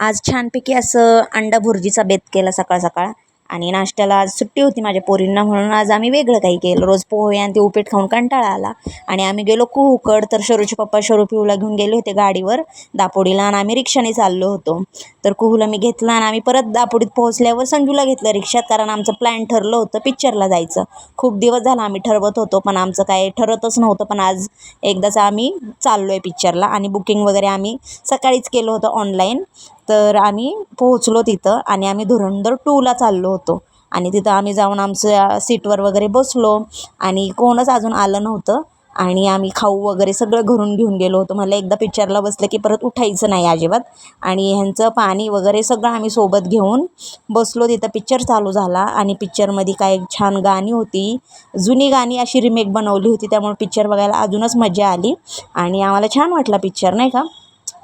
आज छानपैकी असं अंडा भुर्जीचा बेत केला सकाळ सकाळ. आणि नाश्त्याला आज सुट्टी होती माझ्या पोरींना, म्हणून आज आम्ही वेगळं काही केलं. रोज पोहे आणि ते उपीट खाऊन कंटाळा आला आणि आम्ही गेलो कुहूकड. तर शरूचे पप्पा शरू पिऊला घेऊन गेले होते गाडीवर दापोडीला आणि आम्ही रिक्षाने चाललो होतो. तर कुहूला मी घेतला आणि आम्ही परत दापोडीत पोहोचल्यावर संजूला घेतलं रिक्षात, कारण आमचं प्लॅन ठरलं होतं पिक्चरला जायचं. खूप दिवस झाला आम्ही ठरवत होतो, पण आमचं काय ठरतच नव्हतं. पण आज एकदाच आम्ही चाललो आहे पिक्चरला आणि बुकिंग वगैरे आम्ही सकाळीच केलं होतं ऑनलाईन. तर आम्ही पोहोचलो तिथं आणि आम्ही धुरंधर 2ला चाललो होतो. आणि तिथं आम्ही जाऊन आमच्या सीटवर वगैरे बसलो आणि कोणच अजून आलं नव्हतं. आणि आम्ही खाऊ वगैरे सगळं घरून घेऊन गेलो होतो. मला एकदा पिक्चरला बसलं की परत उठायचं नाही अजिबात. आणि ह्यांचं पाणी वगैरे सगळं आम्ही सोबत घेऊन बसलो. तिथं पिक्चर चालू झाला आणि पिक्चरमध्ये काय छान गाणी होती, जुनी गाणी अशी रिमेक बनवली होती. त्यामुळे पिक्चर बघायला अजूनच मजा आली आणि आम्हाला छान वाटला पिक्चर, नाही का.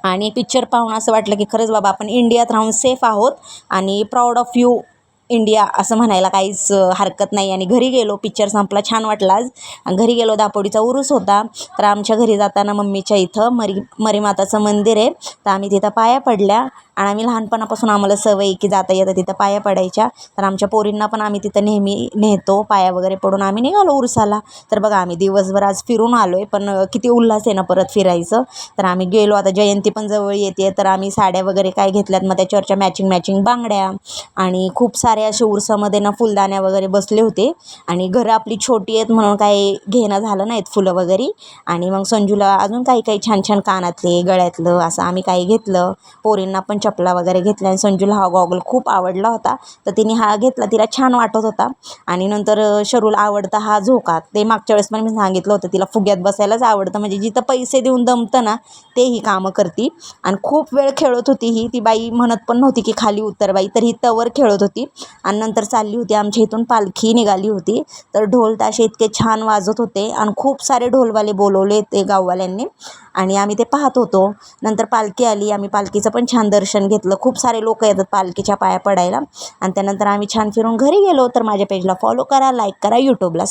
आणि पिक्चर पाहून असं वाटलं की खरंच बाबा आपण इंडियात राहून सेफ आहोत आणि प्राऊड ऑफ यू इंडिया असं म्हणायला काहीच हरकत नाही. आणि घरी गेलो, पिक्चर संपला, छान वाटला आज. आणि घरी गेलो, दापोडीचा उरूस होता. तर आमच्या घरी जाताना मम्मीच्या इथं मरीमाताचं मंदिर आहे, तर आम्ही तिथं पाया पडल्या. आणि आम्ही लहानपणापासून आम्हाला सवय की जाता येतं तिथं पाया पडायच्या. तर आमच्या पोरींना पण आम्ही तिथं नेहमी नेतो, पाया वगैरे पडून आम्ही निघालो उरसाला. तर बघा आम्ही दिवसभर आज फिरून आलो आहे, पण किती उल्हास आहे ना परत फिरायचं. तर आम्ही गेलो, आता जयंती पण जवळ येते, तर आम्ही साड्या वगैरे काय घेतल्यात, मग त्याच्यावरच्या मॅचिंग बांगड्या आणि खूप सारे असे उरसामध्ये ना फुलदाण्या वगैरे बसले होते. आणि घरं आपली छोटी आहेत म्हणून काही घेणं झालं नाहीत फुलं वगैरे. आणि मग संजूला अजून काही काही छान छान कानातले गळ्यातलं असं आम्ही काही घेतलं. पोरींना पण चपला वगैरे घेतल्या आणि संजूला हा गॉगल खूप आवडला होता, तर तिने हा घेतला, तिला छान वाटत होता. आणि नंतर शरूला आवडता हा झोका. ते मागच्या वेळेस पण मी सांगितलं होतं तिला फुग्यात बसायलाच आवडतं, म्हणजे जिथं पैसे देऊन दमतं ना ते ही कामं करती. आणि खूप वेळ खेळत होती ही, ती बाई म्हणत पण नव्हती की खाली उतर बाई, तर ही तवर खेळत होती. आणि नंतर चालली होती, आमच्या इथून पालखी निघाली होती. तर ढोल ताशे इतके छान वाजत होते आणि खूप सारे ढोलवाले बोलवले ते गाववाल्यांनी आणि आम्ही ते पाहत होतो. नंतर पालखी आली, आम्ही पालखीचं पण छान दर्शन घेतलं. खूप सारे लोक येतात पालखीच्या पाया पडायला. आणि त्यानंतर आम्ही छान फिरून घरी गेलो. तर माझ्या पेजला फॉलो करा, लाईक करा, यूट्यूबला